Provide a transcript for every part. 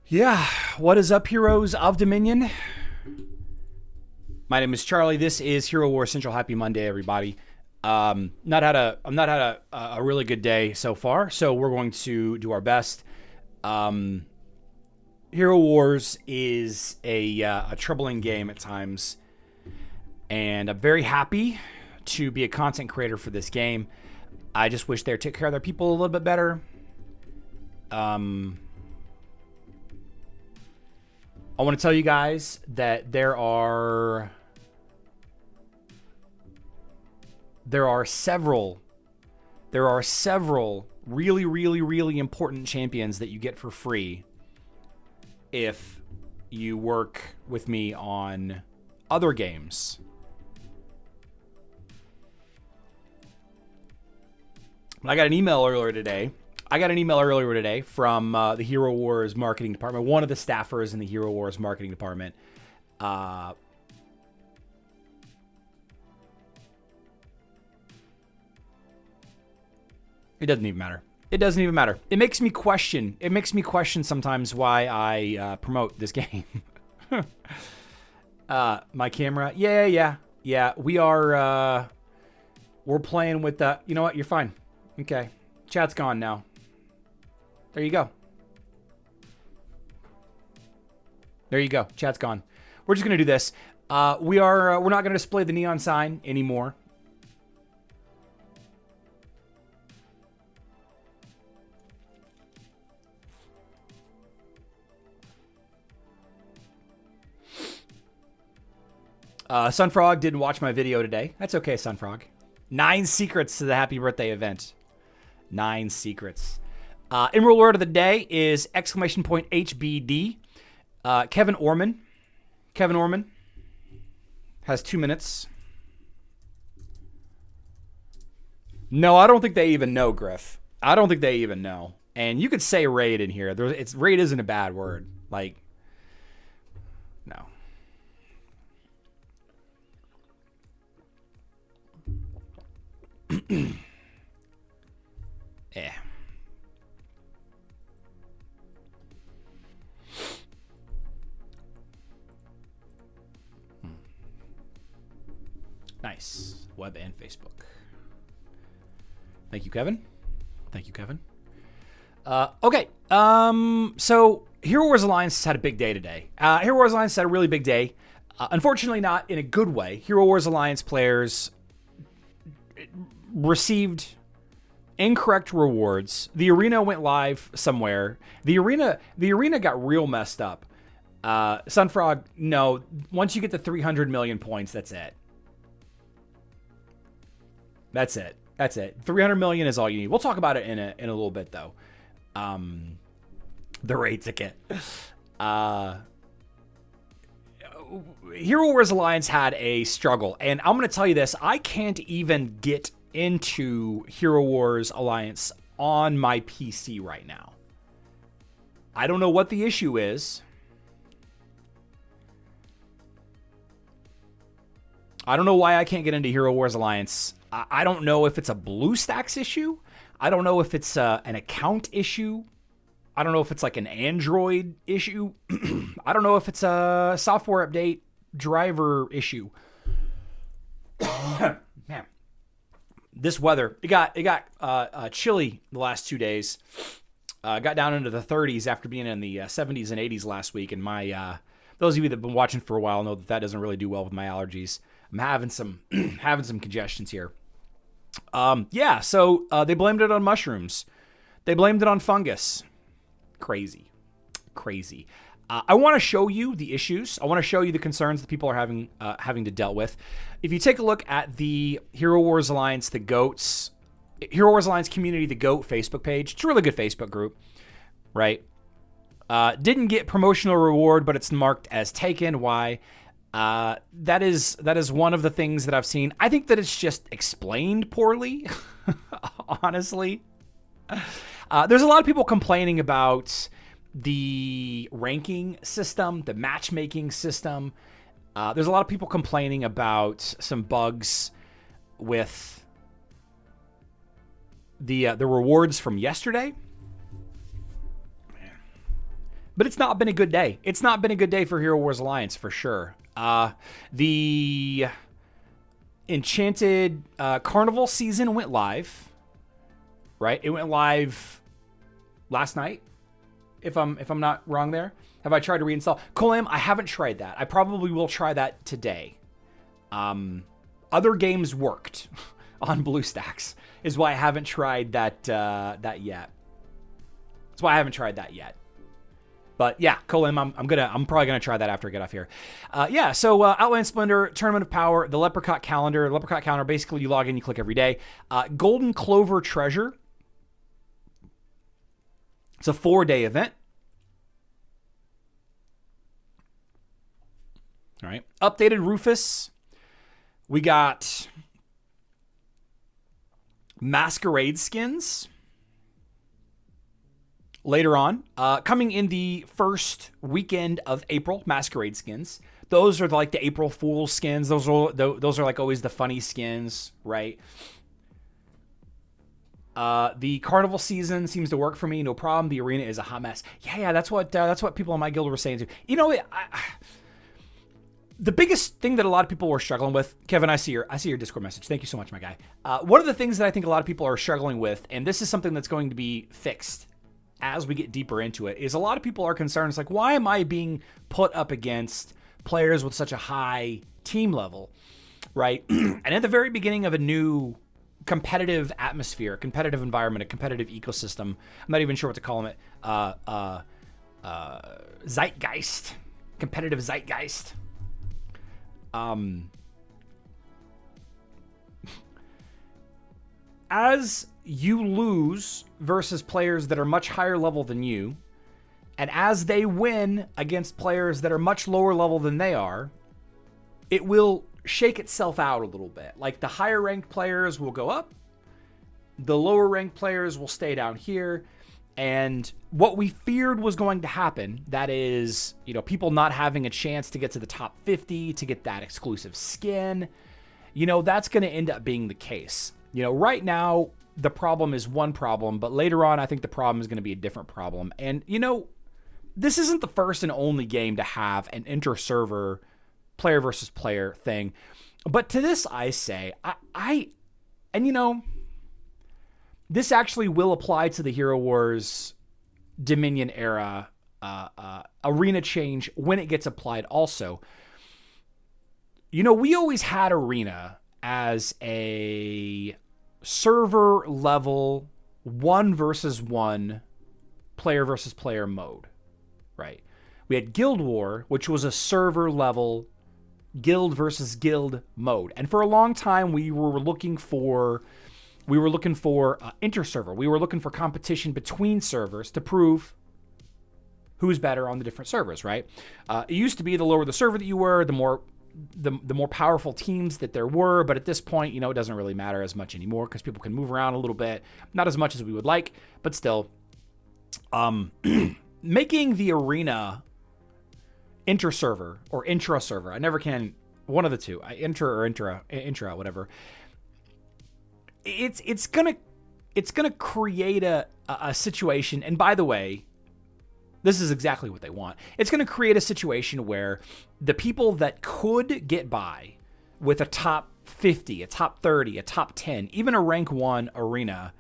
Yeah, what is up, heroes of Dominion? My name is Charlie. This is Hero War Central. Happy Monday, everybody. I've not had a really good day so far, so we're going to do our best. Hero Wars is a troubling game at times, and I'm very happy to be a content creator for this game. I just wish they took care of their people a little bit better. I want to tell you guys that there are several really important champions that you get for free if you work with me on other games. I got an email earlier today from the Hero Wars marketing department, one of the staffers in the Hero Wars marketing department. It doesn't even matter. It makes me question sometimes why I promote this game. My camera. Yeah. We're playing with the, you know what? You're fine. Okay. Chat's gone now. There you go. Chat's gone. We're just going to do this. We're not going to display the neon sign anymore. Sunfrog didn't watch my video today. That's okay, Sunfrog. 9 secrets to the happy birthday event. 9 secrets. Emerald word of the day is !HBD. Kevin Orman has 2 minutes. No, I don't think they even know, Griff. I don't think they even know. And you could say raid in here. Raid isn't a bad word. Like, no. Yeah. Nice. Web and Facebook. Thank you, Kevin. Okay. So Hero Wars Alliance had a big day today. Hero Wars Alliance had a really big day. Unfortunately, not in a good way. Hero Wars Alliance players received incorrect rewards. The arena went live somewhere. The arena got real messed up. Sunfrog, no. Once you get to 300 million points, that's it. That's it. 300 million is all you need. We'll talk about it in a little bit, though. The raid ticket. Hero Wars Alliance had a struggle, and I'm going to tell you this. I can't even get into Hero Wars Alliance on my PC right now. I don't know what the issue is. I don't know why I can't get into Hero Wars Alliance. I don't know if it's a BlueStacks issue. I don't know if it's an account issue. I don't know if it's like an Android issue. I don't know if it's a software update driver issue. Man, this weather, it got chilly the last 2 days. Got down into the 30s after being in the 70s and 80s last week. And my those of you that have been watching for a while know that doesn't really do well with my allergies. I'm having some congestions here. So they blamed it on mushrooms. They blamed it on fungus. Crazy. I want to show you the issues. I want to show you the concerns that people are having to deal with. If you take a look at the Hero Wars Alliance, Hero Wars Alliance Community, the GOAT Facebook page, it's a really good Facebook group, right? Didn't get promotional reward, but it's marked as taken. Why? That is one of the things that I've seen. I think that it's just explained poorly, honestly. There's a lot of people complaining about the ranking system, the matchmaking system. There's a lot of people complaining about some bugs with the rewards from yesterday. But it's not been a good day. It's not been a good day for Hero Wars Alliance, for sure. The Enchanted Carnival season went live, right? It went live last night, if I'm not wrong there. Have I tried to reinstall? Colam, I haven't tried that. I probably will try that today. Other games worked on BlueStacks, is why I haven't tried that yet. That's why I haven't tried that yet. But yeah, Colim, I'm probably gonna try that after I get off here. So Outland Splendor, Tournament of Power, the Leprechaun Calendar. The Leprechaun Calendar, basically you log in, you click every day. Golden Clover Treasure. It's a 4-day event. All right. Updated Rufus. We got Masquerade skins. Later on, coming in the first weekend of April, Masquerade skins. Those are like the April Fool's skins. Those are like always the funny skins, right? The Carnival season seems to work for me, no problem. The arena is a hot mess. Yeah, that's what people in my guild were saying too. You know, the biggest thing that a lot of people were struggling with, Kevin, I see your Discord message. Thank you so much, my guy. One of the things that I think a lot of people are struggling with, and this is something that's going to be fixed as we get deeper into it, is a lot of people are concerned. It's like, why am I being put up against players with such a high team level, right? And at the very beginning of a new competitive atmosphere, competitive environment, a competitive ecosystem, I'm not even sure what to call it, zeitgeist, competitive zeitgeist. As you lose versus players that are much higher level than you, and as they win against players that are much lower level than they are, it will shake itself out a little bit. Like the higher ranked players will go up, the lower ranked players will stay down here, and what we feared was going to happen, that is, you know, people not having a chance to get to the top 50 to get that exclusive skin, you know, that's going to end up being the case. You know, right now, the problem is one problem, but later on, I think the problem is going to be a different problem. And, you know, this isn't the first and only game to have an inter-server player versus player thing. But to this, I say, and you know, this actually will apply to the Hero Wars Dominion era arena change when it gets applied also. You know, we always had arena as a server level 1 versus 1 player versus player mode, right? We had Guild War, which was a server level guild versus guild mode. And for a long time, we were looking for interserver. We were looking for competition between servers to prove who's better on the different servers, right? It used to be the lower the server that you were, the more powerful teams that there were, but at this point, you know, it doesn't really matter as much anymore because people can move around a little bit, not as much as we would like, but still, making the arena interserver or intra-server, I never can, one of the two, intra, whatever. It's gonna create a situation, and by the way, this is exactly what they want. It's going to create a situation where the people that could get by with a top 50, a top 30, a top 10, even a rank 1 arena,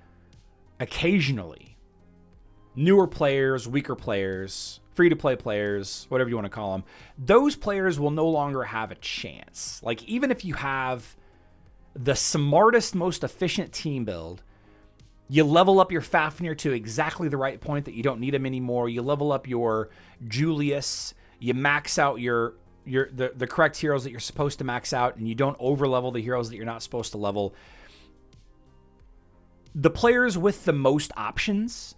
occasionally, newer players, weaker players, free-to-play players, whatever you want to call them, those players will no longer have a chance. Like, even if you have the smartest, most efficient team build, you level up your Fafnir to exactly the right point that you don't need him anymore. You level up your Julius. You max out the correct heroes that you're supposed to max out, and you don't over-level the heroes that you're not supposed to level. The players with the most options,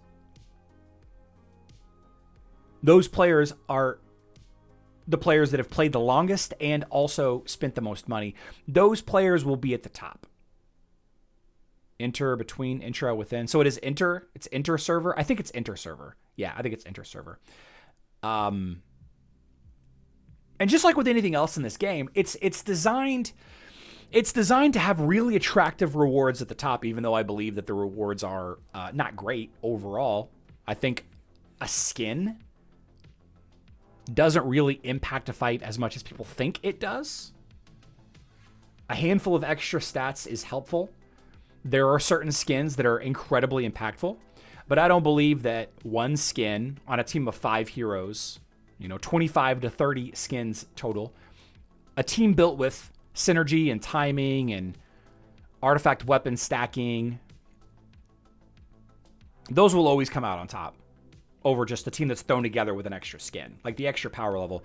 those players are the players that have played the longest and also spent the most money. Those players will be at the top. Inter, between, intra, within. So it is inter. It's inter-server. I think it's inter-server. Yeah, I think it's inter-server. And just like with anything else in this game, it's designed It's designed to have really attractive rewards at the top, even though I believe that the rewards are not great overall. I think a skin doesn't really impact a fight as much as people think it does. A handful of extra stats is helpful. There are certain skins that are incredibly impactful, but I don't believe that one skin on a team of 5 heroes, 25 to 30 skins total, a team built with synergy and timing and artifact weapon stacking, those will always come out on top over just a team that's thrown together with an extra skin, like the extra power level.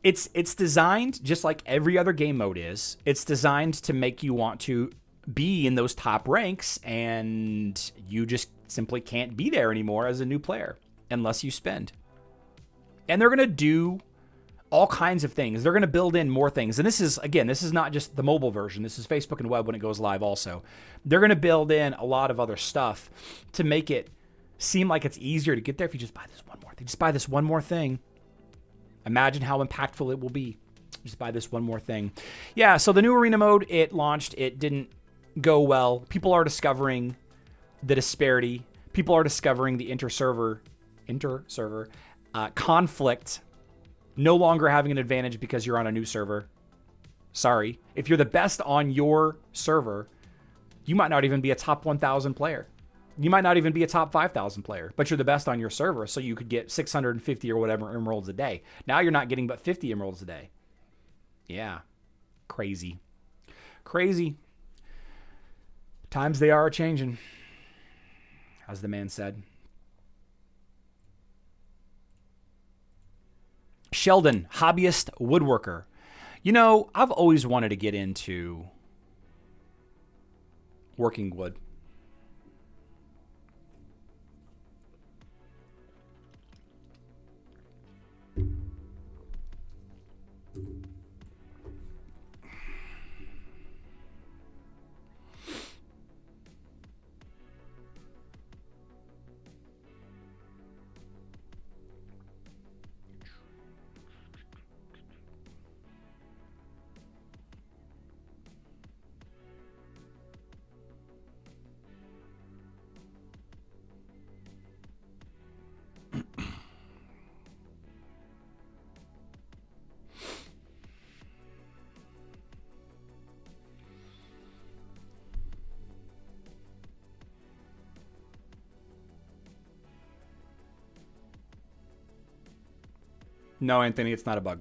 It's designed just like every other game mode is. It's designed to make you want to be in those top ranks, and you just simply can't be there anymore as a new player unless you spend. And they're going to do all kinds of things. They're going to build in more things. And this is not just the mobile version. This is Facebook and web when it goes live also. They're going to build in a lot of other stuff to make it seem like it's easier to get there if you just buy this one more thing. Just buy this one more thing. Imagine how impactful it will be. Just buy this one more thing. Yeah, so the new arena mode, it launched. It didn't go well. People are discovering the disparity. People are discovering the interserver conflict no longer having an advantage because you're on a new server. Sorry. If you're the best on your server, you might not even be a top 1,000 player. You might not even be a top 5,000 player, but you're the best on your server, so you could get 650 or whatever emeralds a day. Now you're not getting but 50 emeralds a day. Yeah. Crazy. Crazy. Times they are changing, as the man said. Sheldon, hobbyist woodworker. I've always wanted to get into working wood. No, Anthony, it's not a bug.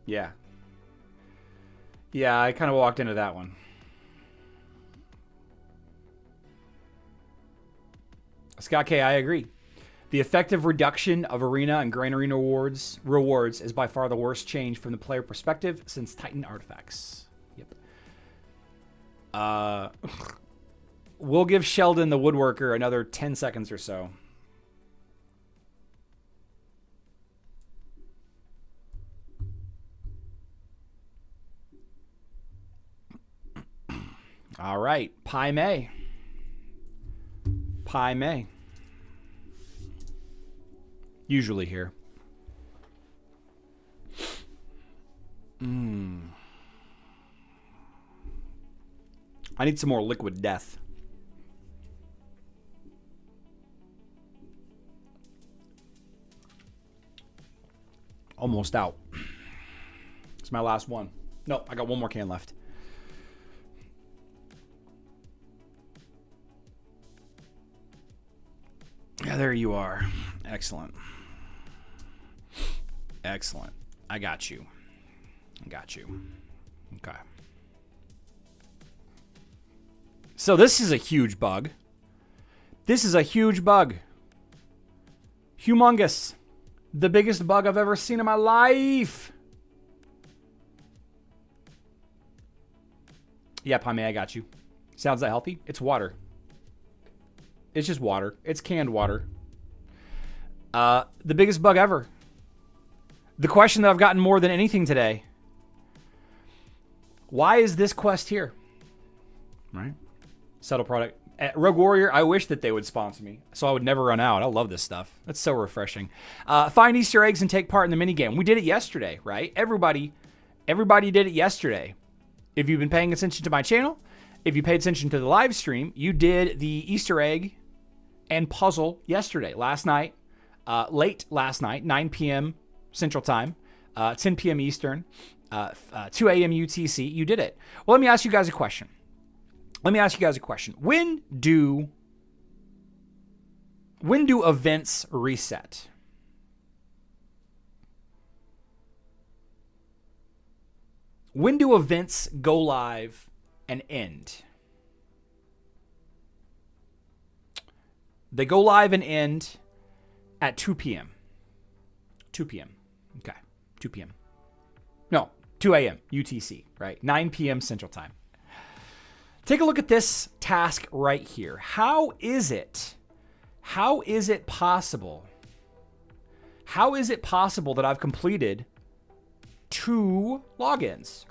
Yeah. Yeah, I kind of walked into that one. Scott K, I agree. The effective reduction of arena and Grand Arena rewards is by far the worst change from the player perspective since Titan artifacts. Yep. We'll give Sheldon the woodworker another 10 seconds or so. All right, Pi May. Pi May. Usually here. I need some more liquid death. Almost out. It's my last one. No, I got one more can left. Yeah, there you are. Excellent. Excellent. I got you. I got you. Okay. So this is a huge bug. This is a huge bug. Humongous. The biggest bug I've ever seen in my life. Yeah, Pame, I got you. Sounds that healthy? It's water. It's just water. It's canned water. The biggest bug ever. The question that I've gotten more than anything today. Why is this quest here? Right? Settle product. Rogue Warrior, I wish that they would sponsor me so I would never run out. I love this stuff. That's so refreshing. Find Easter eggs and take part in the minigame. We did it yesterday, right? Everybody did it yesterday. If you've been paying attention to my channel, if you paid attention to the live stream, you did the Easter egg and puzzle yesterday, last night, late last night, 9 p.m. Central Time, 10 p.m. Eastern, 2 a.m. UTC. You did it. Well, let me ask you guys a question. When do events reset? When do events go live and end? They go live and end at 2 p.m. 2 p.m. Okay, 2 p.m. No, 2 a.m. UTC, right? 9 p.m. Central Time. Take a look at this task right here. How is it possible? How is it possible that I've completed 2 logins?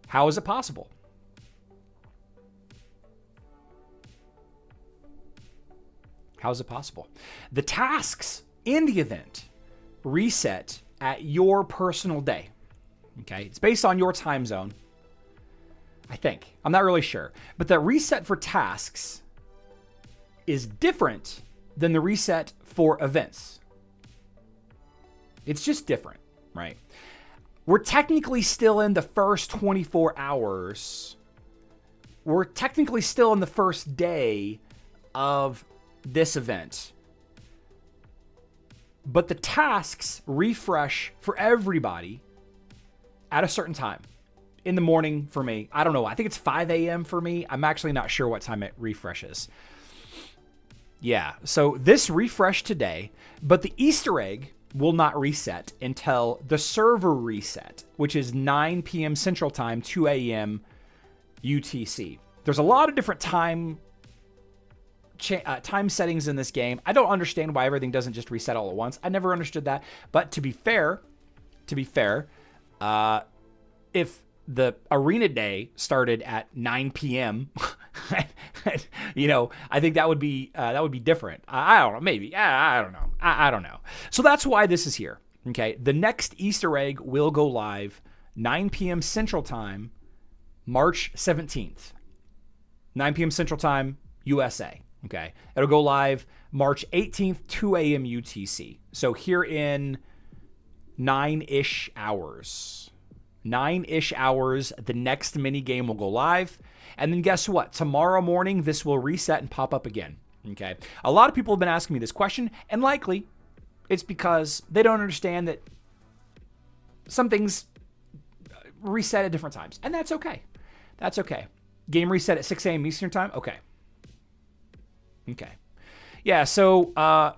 How is it possible? How is it possible? The tasks in the event reset at your personal day. Okay, it's based on your time zone. I think. I'm not really sure. But the reset for tasks is different than the reset for events. It's just different, right? We're technically still in the first 24 hours. We're technically still in the first day of this event. But the tasks refresh for everybody at a certain time. In the morning for me. I don't know. I think it's 5 a.m. for me. I'm actually not sure what time it refreshes. Yeah, so this refreshed today, but the Easter egg will not reset until the server reset, which is 9 p.m. Central Time, 2 a.m. UTC. There's a lot of different time settings in this game. I don't understand why everything doesn't just reset all at once. I never understood that. But to be fair, if the arena day started at 9 p.m. you know, I think that would be different. I don't know. Maybe. I don't know. I don't know. So that's why this is here. Okay. The next Easter egg will go live 9 p.m. Central Time, March 17th. 9 p.m. Central Time, USA. Okay. It'll go live March 18th, 2 a.m. UTC. So here in 9-ish hours. 9-ish hours, the next mini game will go live. And then guess what? Tomorrow morning, this will reset and pop up again. Okay. A lot of people have been asking me this question, and likely it's because they don't understand that some things reset at different times. And that's okay. That's okay. Game reset at 6 a.m. Eastern Time? Okay. Okay. Yeah, so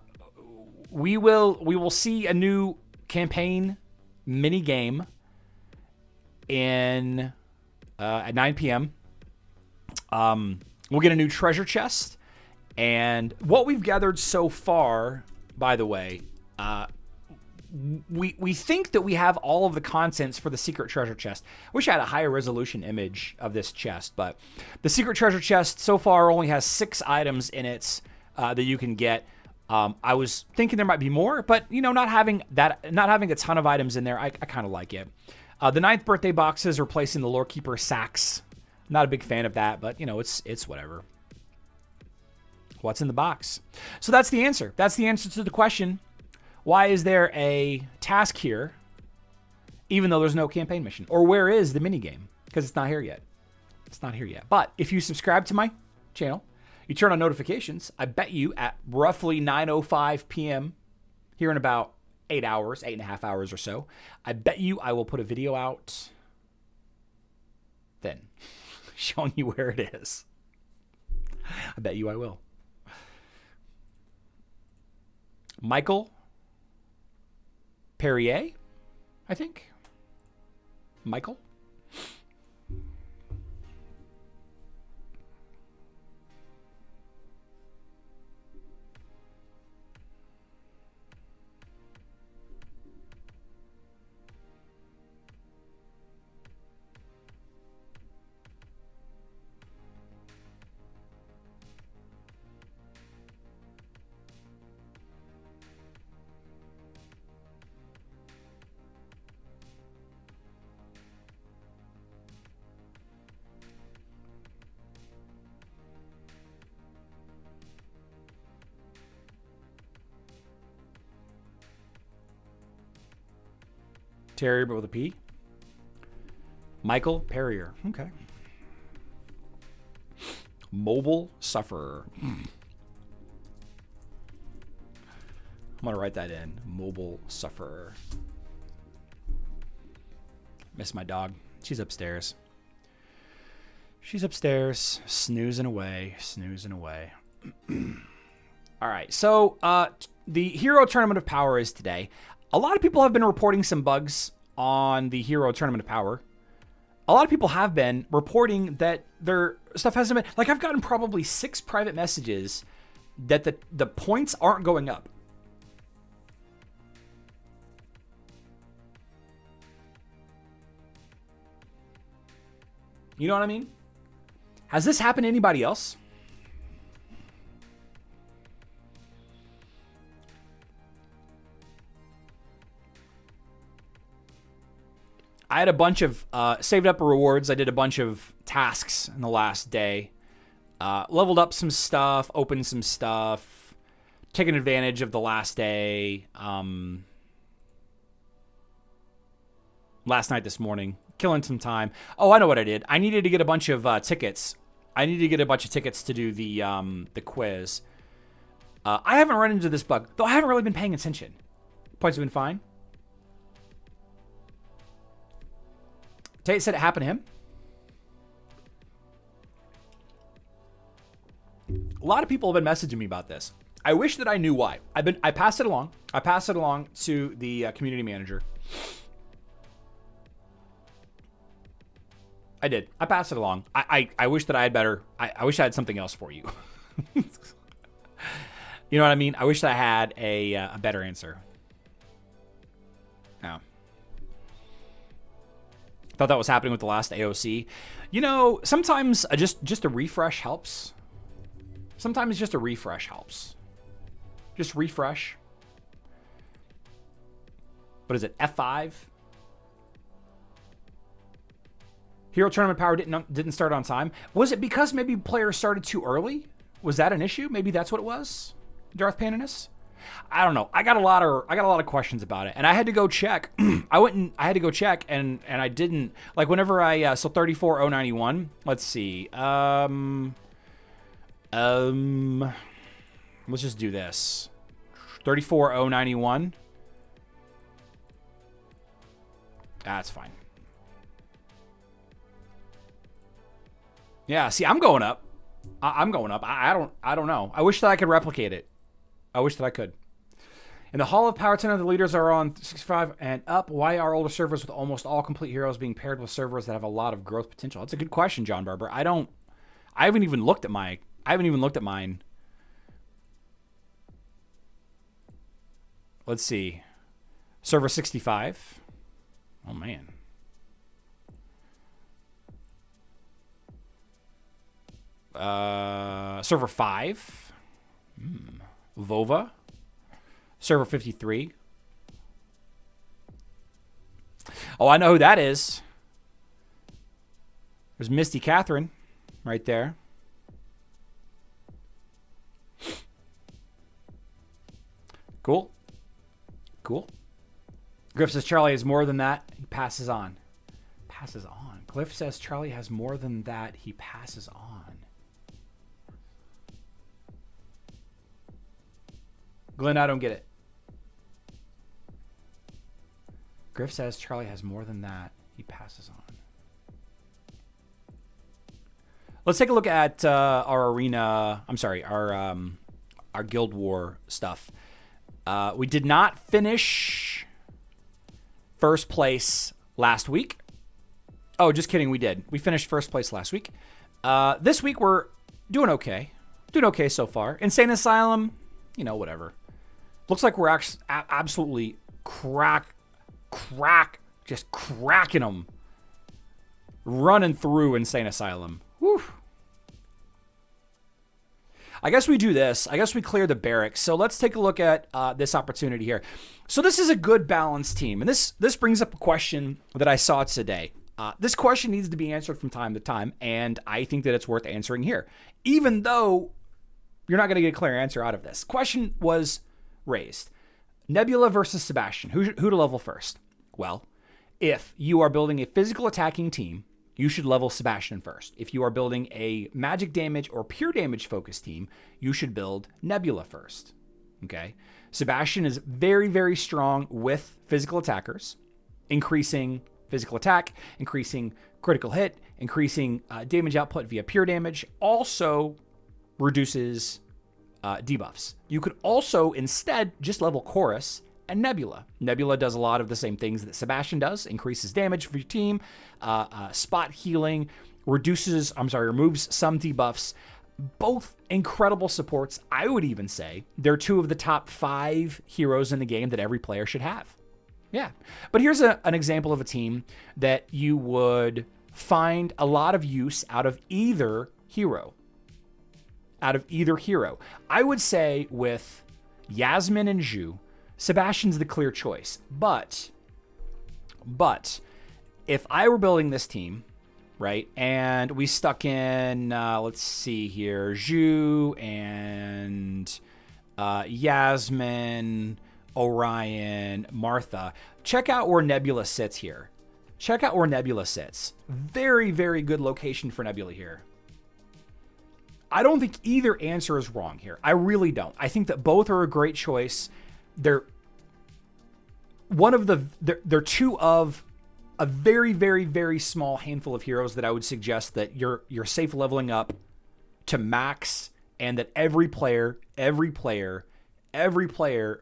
we will see a new campaign mini game in at 9 p.m. We'll get a new treasure chest, and what we've gathered so far, by the way, we think that we have all of the contents for the secret treasure chest. I wish I had a higher resolution image of this chest, but the secret treasure chest so far only has 6 items in it that you can get. I was thinking there might be more, but you know, not having a ton of items in there, I kind of like it. The 9th birthday boxes replacing the Lorekeeper sacks. Not a big fan of that, but you know, it's whatever. What's in the box? So that's the answer. That's the answer to the question. Why is there a task here, even though there's no campaign mission? Or where is the minigame? Because it's not here yet. It's not here yet. But if you subscribe to my channel, you turn on notifications, I bet you at roughly 9:05 p.m., here in about 8 hours, 8.5 hours or so, I bet you I will put a video out then showing you where it is. I bet you I will. Michael Perrier, I think. Michael. Terrier, but with a P. Michael Perrier. Okay. Mobile sufferer. I'm going to write that in. Mobile sufferer. Miss my dog. She's upstairs. She's upstairs, snoozing away, snoozing away. All right, so the Hero Tournament of Power is today. A lot of people have been reporting some bugs on the Hero Tournament of Power. A lot of people have been reporting that their stuff hasn't been... Like, I've gotten probably 6 private messages that the points aren't going up. You know what I mean? Has this happened to anybody else? I had a bunch of saved up rewards. I did a bunch of tasks in the last day. Leveled up some stuff, opened some stuff, taking advantage of the last day. Last night, this morning, killing some time. Oh, I know what I did. I needed to get a bunch of tickets. I needed to get a bunch of tickets to do the quiz. I haven't run into this bug, though I haven't really been paying attention. Points have been fine. Tate said it happened to him. A lot of people have been messaging me about this. I wish that I knew why. I passed it along. I passed it along to the community manager. I did. I passed it along. I wish that I had better. I wish I had something else for you. You know what I mean? I wish that I had a better answer. Yeah. Thought that was happening with the last AOC. You know, sometimes just a refresh helps. Sometimes just a refresh helps. Just refresh. What is it? F5? Hero Tournament Power didn't start on time. Was it because maybe players started too early? Was that an issue? Maybe that's what it was. Darth Paninus? I don't know. I got a lot of questions about it, and I had to go check. I had to go check, and I didn't, like, whenever I so 34091. Let's see. Let's just do this. 34091. That's fine. Yeah, see, I'm going up. I'm going up. I don't know. I wish that I could replicate it. I wish that I could. In the Hall of Power, 10 of the leaders are on 65 and up. Why are older servers with almost all complete heroes being paired with servers that have a lot of growth potential? That's a good question, John Barber. I haven't even looked at mine. Let's see. Server 65. Oh, man. Server 5. Vova. Server 53. Oh, I know who that is. There's Misty Catherine right there. Cool. Cool. Griff says Charlie has more than that. He passes on. Passes on. Cliff says Charlie has more than that. He passes on. Glenn, I don't get it. Griff says Charlie has more than that. He passes on. Let's take a look at our arena. I'm sorry, our Guild War stuff. We did not finish first place last week. Oh, just kidding. We did. We finished first place last week. This week we're doing okay. Doing okay so far. Insane Asylum, you know, whatever. Looks like we're actually absolutely just cracking them. Running through Insane Asylum. Whew. I guess we do this. I guess we clear the barracks. So let's take a look at this opportunity here. So this is a good balanced team. And this brings up a question that I saw today. This question needs to be answered from time to time. And I think that it's worth answering here. Even though you're not going to get a clear answer out of this. Question was raised. Nebula versus Sebastian. Who to level first? Well, If you are building a physical attacking team, you should level Sebastian first. If you are building a magic damage or pure damage focused team, you should build Nebula first. Okay? Sebastian is very, very strong with physical attackers, increasing physical attack, increasing critical hit, increasing damage output via pure damage, also reduces debuffs. You could also instead just level Chorus and Nebula. Nebula does a lot of the same things that Sebastian does, increases damage for your team, spot healing, removes some debuffs. Both incredible supports. I would even say they're two of the top 5 heroes in the game that every player should have. Yeah. But here's an example of a team that you would find a lot of use out of either hero. I would say with Yasmin and Zhu, Sebastian's the clear choice. But if I were building this team, right, and we stuck in, let's see here, Zhu and Yasmin, Orion, Martha. Check out where Nebula sits here. Very, very good location for Nebula here. I don't think either answer is wrong here. I really don't. I think that both are a great choice. They're two of a very, very, very small handful of heroes that I would suggest that you're safe leveling up to max, and that every player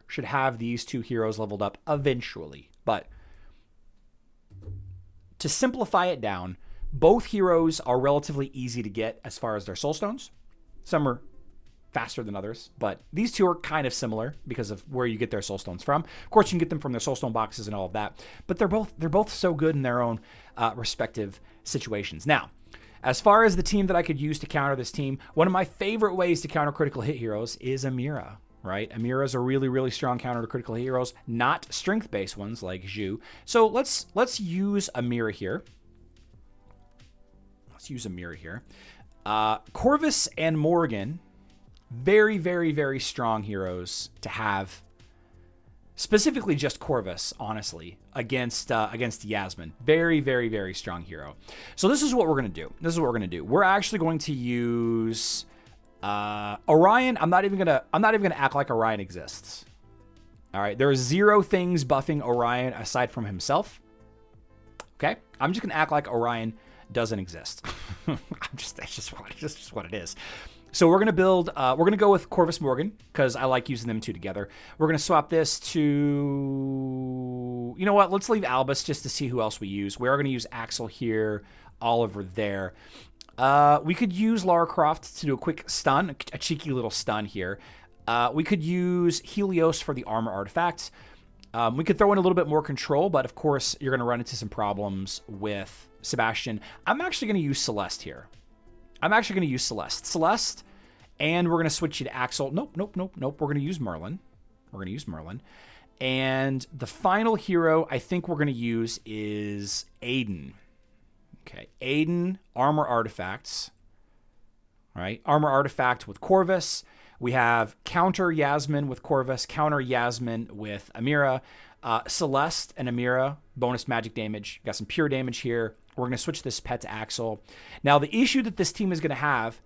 should have these 2 heroes leveled up eventually. But to simplify it down, both heroes are relatively easy to get as far as their soul stones. Some are faster than others, but these 2 are kind of similar because of where you get their soul stones from. Of course, you can get them from their soul stone boxes and all of that, but they're both so good in their own respective situations. Now, as far as the team that I could use to counter this team, one of my favorite ways to counter critical hit heroes is Amira, right? Amira's a really, really strong counter to critical hit heroes, not strength-based ones like Zhu. So let's use Amira here. Corvus and Morgan, very, very, very strong heroes to have. Specifically just Corvus, honestly, against Yasmin. Very, very, very strong hero. So this is what we're going to do. We're actually going to use Orion. I'm not even going to act like Orion exists. All right. There are 0 things buffing Orion aside from himself. Okay. I'm just going to act like Orion doesn't exist. That's just what it is. So we're going to go with Corvus Morgan because I like using them 2 together. We're going to swap this to, you know what? Let's leave Albus just to see who else we use. We are going to use Axel here, Oliver there. We could use Lara Croft to do a quick stun, a cheeky little stun here. We could use Helios for the armor artifacts. We could throw in a little bit more control, but of course you're going to run into some problems with Sebastian. I'm actually going to use Celeste here. Celeste, and we're going to switch you to Axel. Nope. We're going to use Merlin. And the final hero I think we're going to use is Aiden. Okay, Aiden, armor artifacts. All right, armor artifact with Corvus. We have counter Yasmin with Corvus, counter Yasmin with Amira. Celeste and Amira, bonus magic damage. Got some pure damage here. We're going to switch this pet to Axel. Now, the issue that this team is going to have...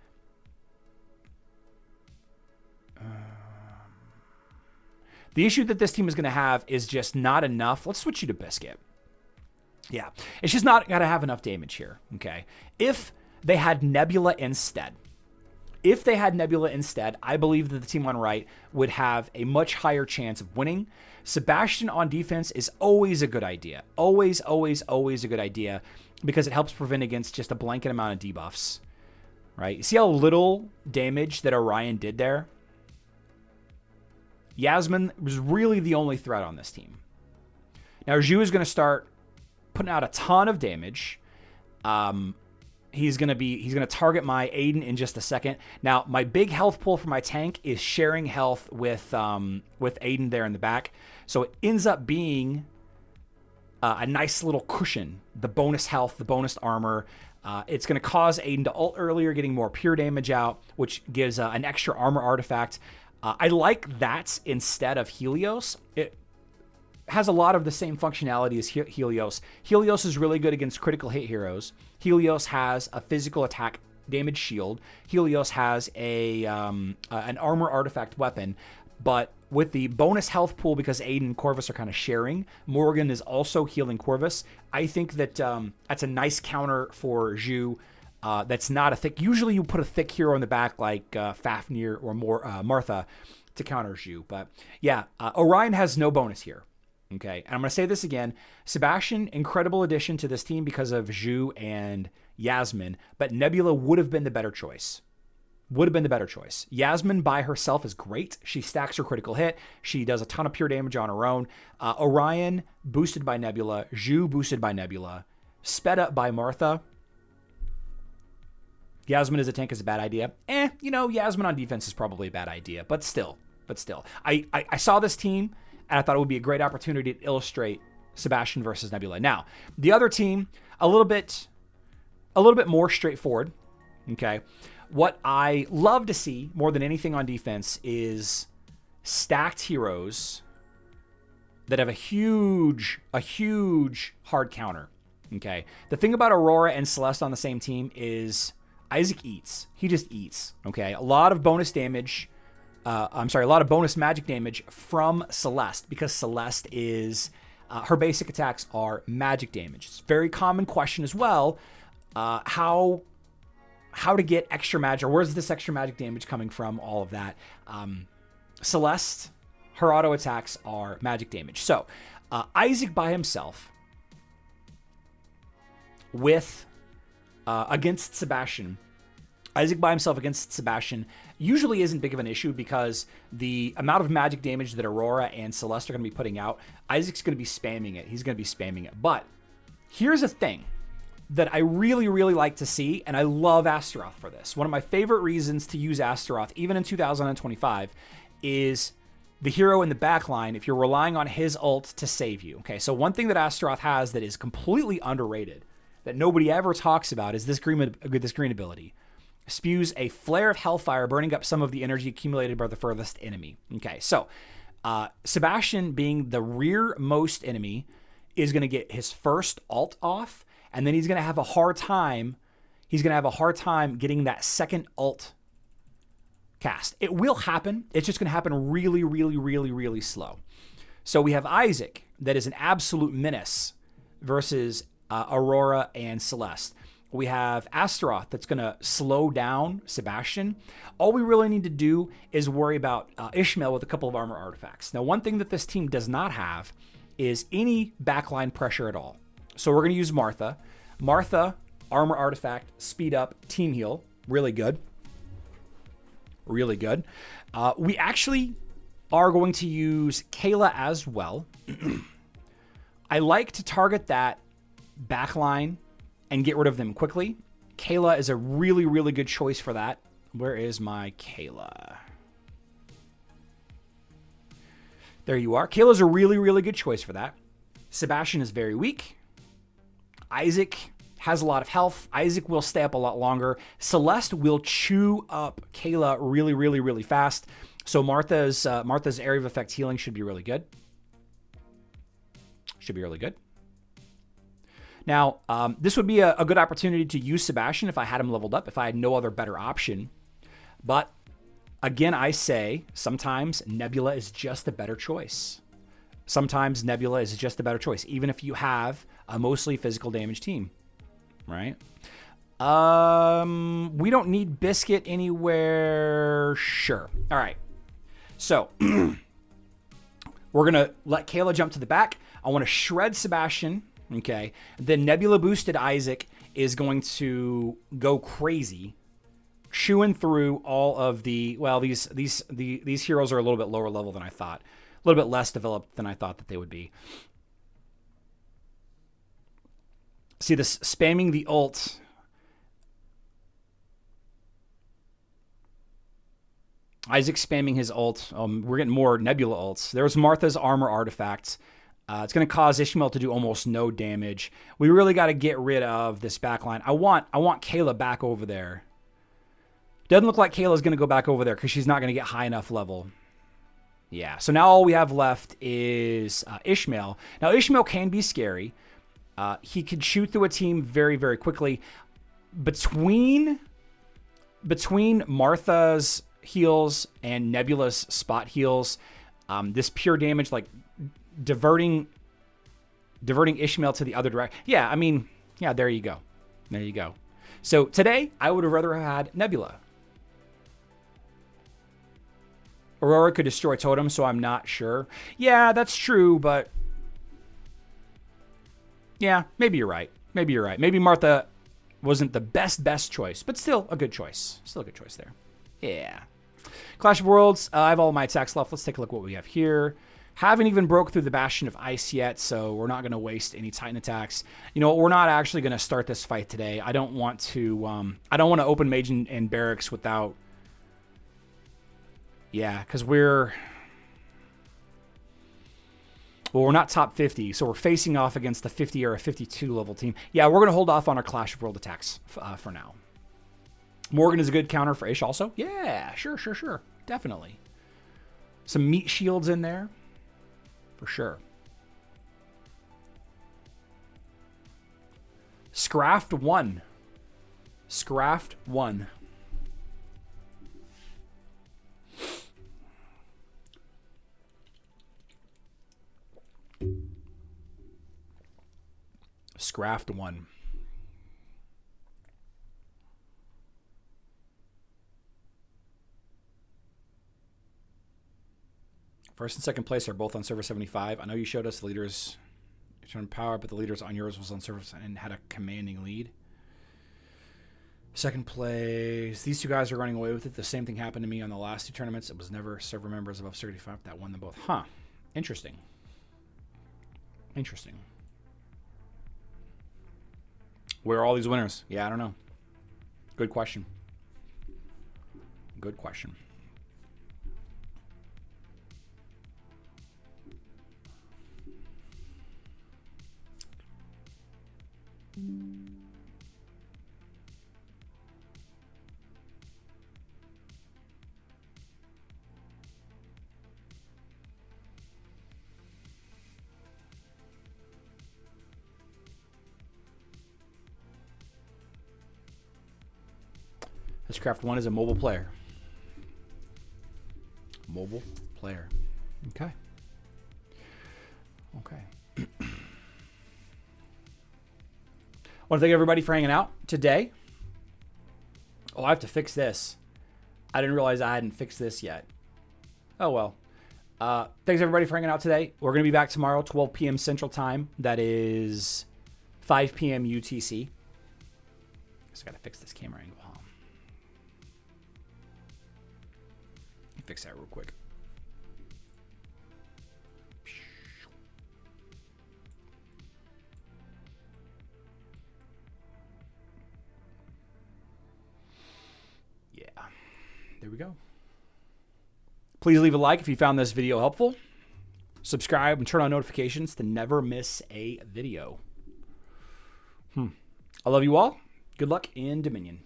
is just not enough. Let's switch you to Biscuit. Yeah, it's just not going to have enough damage here, okay? If they had Nebula instead, I believe that the team on right would have a much higher chance of winning. Sebastian on defense is always a good idea. Always a good idea because it helps prevent against just a blanket amount of debuffs, right? You see how little damage that Orion did there? Yasmin was really the only threat on this team. Now, Zhu is going to start putting out a ton of damage. He's going to target my Aiden in just a second. Now, my big health pull for my tank is sharing health with Aiden there in the back. So it ends up being a nice little cushion. The bonus health, the bonus armor. It's going to cause Aiden to ult earlier, getting more pure damage out, which gives an extra armor artifact. I like that instead of Helios. has a lot of the same functionality as Helios. Helios is really good against critical hit heroes. Helios has a physical attack damage shield. Helios has an armor artifact weapon, but with the bonus health pool, because Aiden and Corvus are kind of sharing, Morgan is also healing Corvus. I think that that's a nice counter for Zhu. That's not a thick. Usually you put a thick hero in the back like Fafnir or Martha to counter Zhu. But yeah, Orion has no bonus here. Okay, and I'm going to say this again. Sebastian, incredible addition to this team because of Zhu and Yasmin, but Nebula would have been the better choice. Would have been the better choice. Yasmin by herself is great. She stacks her critical hit. She does a ton of pure damage on her own. Orion boosted by Nebula. Zhu boosted by Nebula. Sped up by Martha. Yasmin as a tank is a bad idea. Yasmin on defense is probably a bad idea, but still. I saw this team, and I thought it would be a great opportunity to illustrate Sebastian versus Nebula. Now, the other team, a little bit more straightforward. Okay. What I love to see more than anything on defense is stacked heroes that have a huge hard counter. Okay. The thing about Aurora and Celeste on the same team is Isaac eats. He just eats. Okay. A lot of bonus damage. A lot of bonus magic damage from Celeste, because Celeste is her basic attacks are magic damage. It's a very common question as well. How to get extra magic, or where's this extra magic damage coming from? All of that. Celeste, her auto attacks are magic damage. So Isaac by himself against Sebastian. Isaac by himself against Sebastian usually isn't big of an issue, because the amount of magic damage that Aurora and Celeste are going to be putting out, Isaac's going to be spamming it. He's going to be spamming it. But here's a thing that I really, really like to see, and I love Astaroth for this. One of my favorite reasons to use Astaroth, even in 2025, is the hero in the backline if you're relying on his ult to save you. Okay, so one thing that Astaroth has that is completely underrated, that nobody ever talks about, is this green ability. Spews a flare of hellfire, burning up some of the energy accumulated by the furthest enemy. Okay, so Sebastian, being the rearmost enemy, is going to get his first ult off, and then he's going to have a hard time. He's going to have a hard time getting that second ult cast. It will happen. It's just going to happen really, really, really, really slow. So we have Isaac, that is an absolute menace, versus Aurora and Celeste. We have Astaroth, that's going to slow down Sebastian. All we really need to do is worry about Ishmael with a couple of armor artifacts. Now, one thing that this team does not have is any backline pressure at all. So we're going to use Martha. Martha, armor artifact, speed up, team heal. Really good. Really good. We actually are going to use Kayla as well. I like to target that backline and get rid of them quickly. Kayla is a really, really good choice for that. Where is my Kayla? There you are. Kayla's a really, really good choice for that. Sebastian is very weak. Isaac has a lot of health. Isaac will stay up a lot longer. Celeste will chew up Kayla really, really, really fast. So Martha's area of effect healing should be really good. Should be really good. Now, this would be a good opportunity to use Sebastian if I had him leveled up, if I had no other better option. But again, I say sometimes Nebula is just a better choice. Sometimes Nebula is just a better choice, even if you have a mostly physical damage team, right? We don't need Biscuit anywhere. Sure. All right. So we're going to let Kayla jump to the back. I want to shred Sebastian. Okay. Then Nebula boosted Isaac is going to go crazy, chewing through all of the, well, these heroes are a little bit lower level than I thought. A little bit less developed than I thought that they would be. See this spamming the ult. Isaac spamming his ult. We're getting more Nebula ults. There's Martha's armor artifact. It's going to cause Ishmael to do almost no damage. We really got to get rid of this backline. I want Kayla back over there. Doesn't look like Kayla's going to go back over there because she's not going to get high enough level. Yeah. So now all we have left is Ishmael. Now Ishmael can be scary. He can shoot through a team very, very quickly. Between Martha's heals and Nebula's spot heals, this pure damage, like diverting Ishmael to the other direction. Yeah, I mean, yeah, there you go. There you go. So today, I would have rather had Nebula. Aurora could destroy Totem, so I'm not sure. Yeah, that's true, but yeah, maybe you're right. Maybe you're right. Maybe Martha wasn't the best choice, but still a good choice. Still a good choice there. Yeah. Clash of Worlds. I have all my attacks left. Let's take a look at what we have here. Haven't even broke through the Bastion of Ice yet, so we're not going to waste any Titan attacks. You know, we're not actually going to start this fight today. I don't want to. I don't want to open Mage and Barracks without. Yeah, because we're not top 50, so we're facing off against the 50 or a 52 level team. Yeah, we're going to hold off on our Clash of World attacks for now. Morgan is a good counter for Ish also. Yeah, sure. Definitely. Some meat shields in there. For sure. Scraft 1. Scraft 1. Scraft 1. First and second place are both on server 75. I know you showed us the leaders return power, but the leaders on yours was on server and had a commanding lead. Second place. These two guys are running away with it. The same thing happened to me on the last two tournaments. It was never server members above 35 that won them both. Huh. Interesting. Interesting. Where are all these winners? Yeah, I don't know. Good question. Good question. This Craft 1 is a mobile player. Mobile player. Okay. Okay. I want to thank everybody for hanging out today. Oh, I have to fix this. I didn't realize I hadn't fixed this yet. Oh, well. Thanks, everybody, for hanging out today. We're going to be back tomorrow, 12 p.m. Central Time. That is 5 p.m. UTC. Just got to fix this camera angle. Huh? Fix that real quick. Yeah, there we go. Please leave a like if you found this video helpful. Subscribe and turn on notifications to never miss a video. I love you all. Good luck in Dominion.